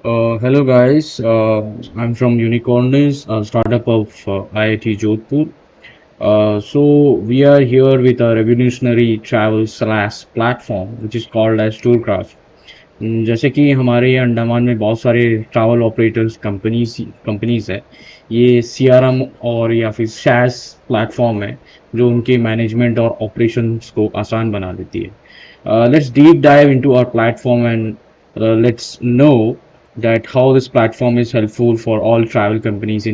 Hello guys, I'm from Unicorns, a startup of IIT Jodhpur. So we are here with a revolutionary travel slash platform which is called as Tourcraft. जैसे कि हमारे यहाँ अंडमान में बहुत सारे travel operators companies है। ये CRM और या फिर SaaS प्लेटफॉर्म है जो उनके मैनेजमेंट और ऑपरेशंस को आसान बना देती है। Let's deep dive into our platform and let's know that how this platform is helpful for all travel companies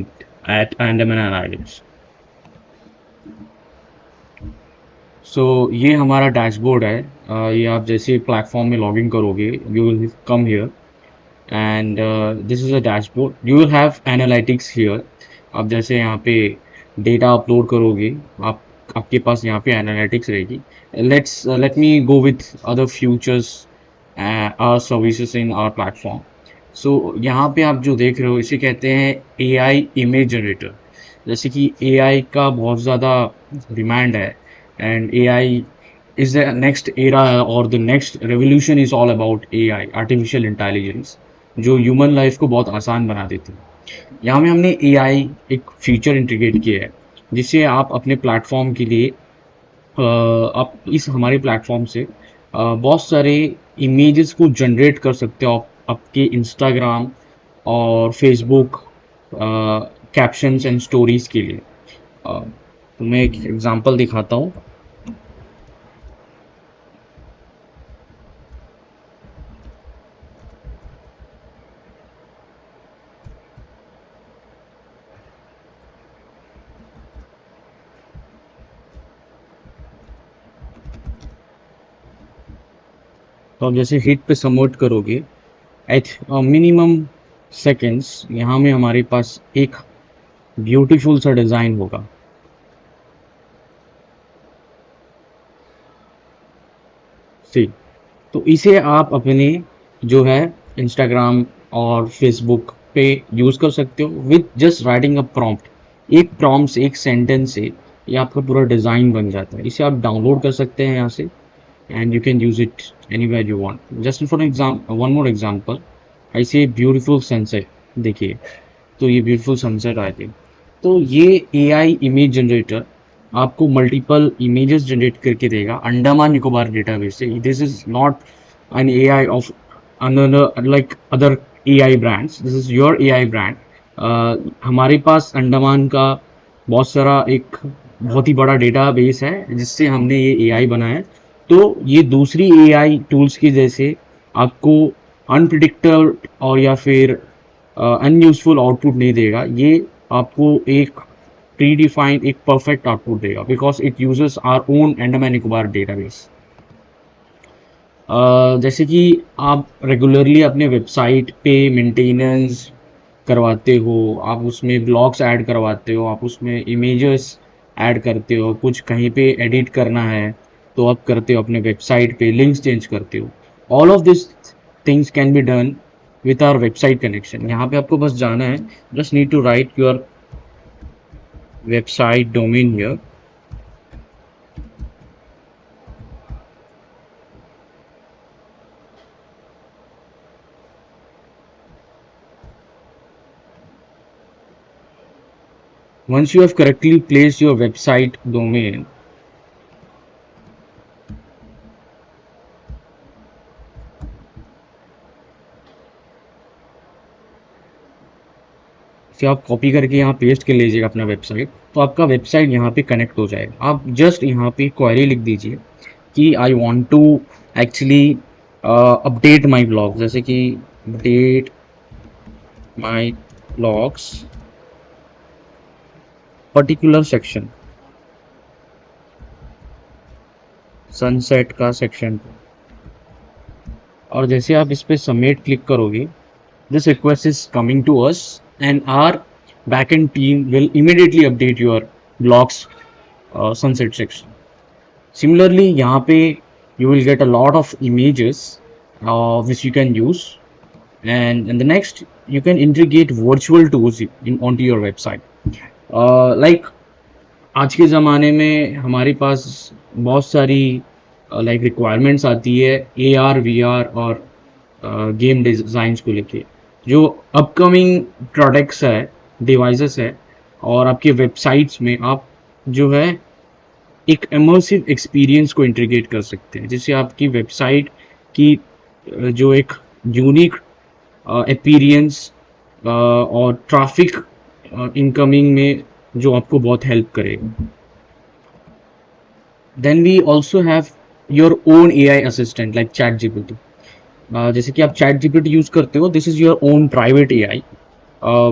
at Andaman and Islands. सो ये हमारा डैशबोर्ड है। ये आप जैसे प्लेटफॉर्म में लॉगिन करोगे you will come here and this is a dashboard. You will have analytics here. आप जैसे यहाँ पे डेटा अपलोड करोगे आप आपके पास यहाँ पे एनालिटिक्स रहेगी। Let me go with other features our services in our platform. So यहाँ पे आप जो देख रहे हो इसे कहते हैं एआई इमेज जनरेटर। जैसे कि एआई का बहुत ज़्यादा डिमांड है and AI is the next era or the next revolution is all about AI, artificial intelligence, जो ह्यूमन लाइफ को बहुत आसान बना देती है। यहाँ में हमने AI एक फीचर इंटीग्रेट किया है जिससे आप अपने प्लेटफॉर्म के लिए आप इस हमारे प्लेटफॉर्म से बहुत सारे इमेजेस को जनरेट कर सकते हो आप आपके इंस्टाग्राम और फेसबुक कैप्शंस एंड स्टोरीज के लिए। तो मैं एक एग्जांपल दिखाता हूँ। तो आप जैसे हिट पे सबमिट करोगे एट मिनिमम सेकेंड्स यहाँ में हमारे पास एक ब्यूटीफुल सा डिज़ाइन होगा। सी तो इसे आप अपने जो है इंस्टाग्राम और फेसबुक पे यूज़ कर सकते हो with just writing a prompt. एक प्रॉम्प्ट से एक सेंटेंस से ये आपका पूरा डिज़ाइन बन जाता है। इसे आप डाउनलोड कर सकते हैं यहाँ से and you can use it anywhere you want. Just for example, one more example, I say beautiful sunset. देखिए तो ये beautiful sunset आए थे। तो ये AI इमेज जनरेटर आपको मल्टीपल इमेजेस जनरेट करके देगा अंडमान निकोबार डेटाबेस से। This is not an AI of another like other AI brands. This is your AI brand. हमारे पास अंडमान का बहुत सारा एक बहुत ही बड़ा डेटाबेस है जिससे हमने ये AI बनाया है। तो ये दूसरी AI टूल्स की जैसे आपको अनप्रिडिक्टेबल और या फिर अनयूजफुल आउटपुट नहीं देगा। ये आपको एक प्री डिफाइंड एक परफेक्ट आउटपुट देगा because it uses our own Andaman Nicobar database. जैसे कि आप रेगुलरली अपने वेबसाइट पे मेंटेनेंस करवाते हो, आप उसमें ब्लॉग्स ऐड करवाते हो, आप उसमें इमेजेस ऐड करते हो, कुछ कहीं पे एडिट करना है तो आप करते हो अपने वेबसाइट पे, लिंक्स चेंज करते हो। All of this things can be done with our website connection. यहाँ पे आपको बस जाना है, just need to write your website domain here. Once you have correctly placed your website domain, फिर आप कॉपी करके यहाँ पेस्ट कर लीजिएगा अपना वेबसाइट, तो आपका वेबसाइट यहाँ पे कनेक्ट हो जाएगा। आप जस्ट यहाँ पे क्वेरी लिख दीजिए कि I want to actually update my blog, जैसे कि update my blogs particular section, sunset का सेक्शन। और जैसे आप इस पे सबमिट क्लिक करोगे, this request is coming to us and our backend team will immediately update your blog's sunset section. Similarly, यहाँ पे you will get a lot of images which you can use, and in the next you can integrate virtual tools onto your website. Like आज के ज़माने में हमारे पास बहुत सारी requirements आती है AR VR और गेम डिज़ाइंस को लेके। जो अपकमिंग प्रोडक्ट्स है, डिवाइसेस है, और आपके वेबसाइट्स में आप जो है एक इमर्सिव एक्सपीरियंस को इंटीग्रेट कर सकते हैं, जिससे आपकी वेबसाइट की जो एक यूनिक अपीरियंस और ट्रैफिक इनकमिंग में जो आपको बहुत हेल्प करेगा. Then we also have your own AI assistant like ChatGPT. जैसे कि आप चैट जीपीटी यूज करते हो, this is your own private AI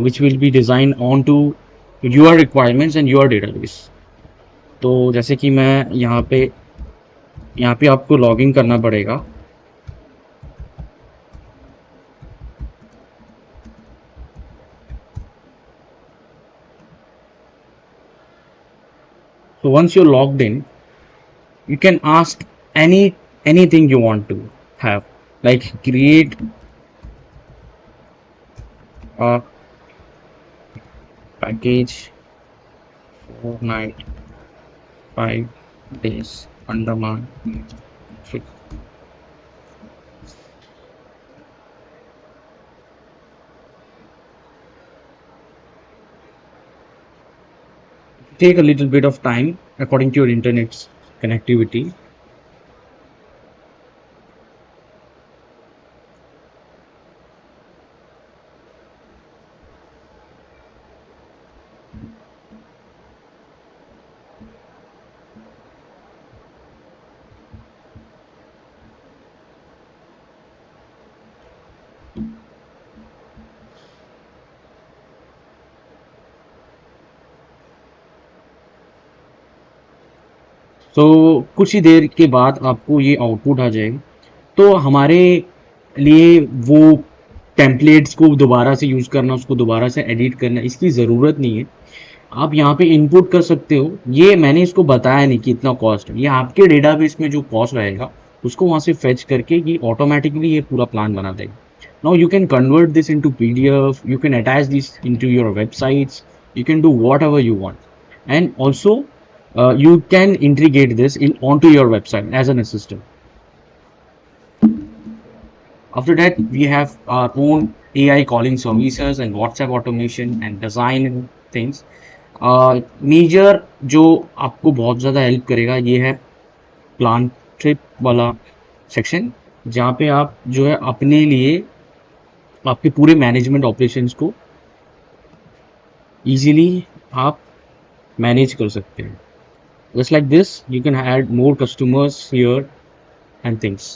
which will be designed onto your requirements and your database. तो जैसे कि मैं यहाँ पे आपको लॉगिन करना पड़ेगा. So once you're logged in, you can ask anything you want to have, like create a package for night 5 days Andaman. Take a little bit of time according to your internet connectivity. तो कुछ ही देर के बाद आपको ये output आ जाएगा. तो हमारे लिए वो टेम्पलेट्स को दोबारा से यूज़ करना, उसको दोबारा से एडिट करना, इसकी ज़रूरत नहीं है. आप यहाँ पे इनपुट कर सकते हो. ये मैंने इसको बताया नहीं कि इतना कॉस्ट है, ये आपके डेटाबेस में जो कॉस्ट रहेगा उसको वहाँ से फेच करके ये ऑटोमेटिकली ये पूरा प्लान बना देगा. Now you can convert this into PDF, you can attach this into your websites, you can do whatever you want, and also you can integrate this in onto your website as an assistant. After that, we have our own AI calling services and WhatsApp automation and design things. Major जो आपको बहुत ज़्यादा help करेगा ये है plan trip वाला section, जहाँ पे आप जो है अपने लिए आपके पूरे मैनेजमेंट ऑपरेशंस को इजीली आप मैनेज कर सकते हैं. Just like this, you can add more customers here and things.